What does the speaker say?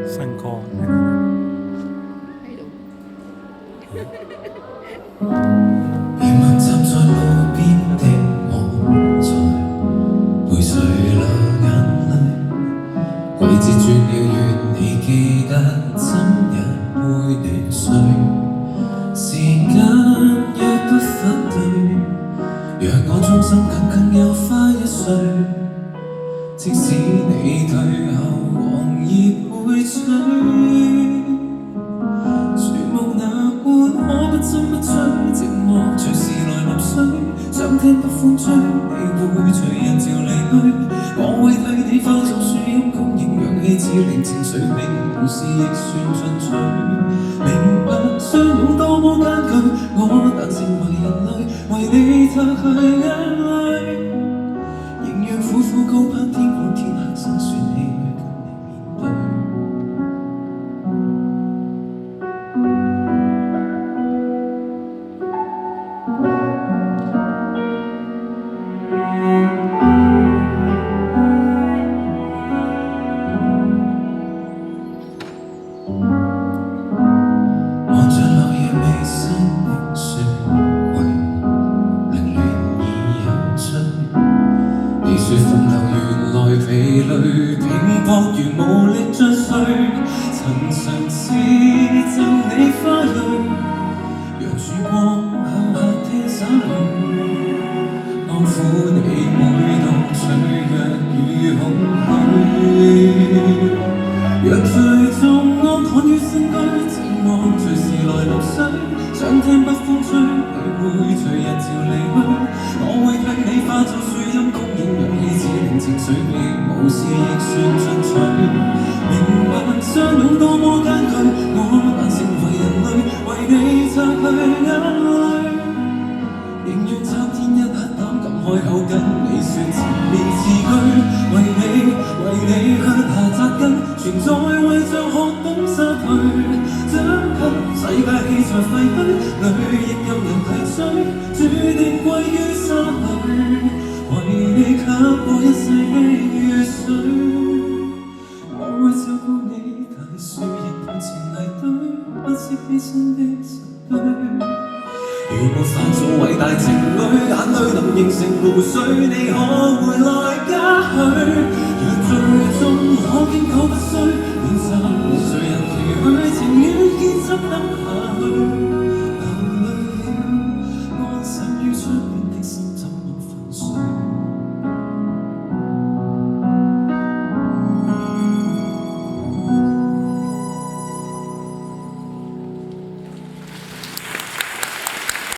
新歌喺度。夜晚站在路邊的我，在陪誰流眼淚。季節轉了月，你記得怎樣陪你睡？時間若不反對，讓我終生緊緊又快一歲。即使你退後，黃葉會吹。樹木那般可不爭不追，寂寞隨時來臨水，想聽不風吹，你會隨人潮離去。我會替你化作樹蔭，供應氧氣，只令情緒永無事亦算進取。明白相擁多麼艱巨，我但成為人類，為你擦去眼淚。仍讓苦苦高攀天空，天黑心酸唏噓，跟你面對。望着落葉微生的雪櫃，凌亂已有趣。你說奮鬥原來疲累，拼搏如無力再睡。曾嘗試贈你花蕊，讓曙光向夏天灑淚。安撫你每當脆弱與空虛。若最終安躺於新居，寂寞隨時來臨水，想聽北風吹，你會隨人潮離去。我會替你化作樹蔭，供應氧氣，只令情緒亦無事亦算進取。明白相擁多麼艱巨，我但成為人類，為你擦去眼淚。寧願參天一刻膽敢開口跟你說前面字句，為你向下扎根，存在為像學懂失去，將給世界氣在廢墟裏，亦任人提水，注定歸於沙裏，為你給我一世的雨水。我會照顧你，大樹亦同前泥堆，不惜犧牲的實據。如沒法做偉大情侶，眼淚能形成湖水，你可回來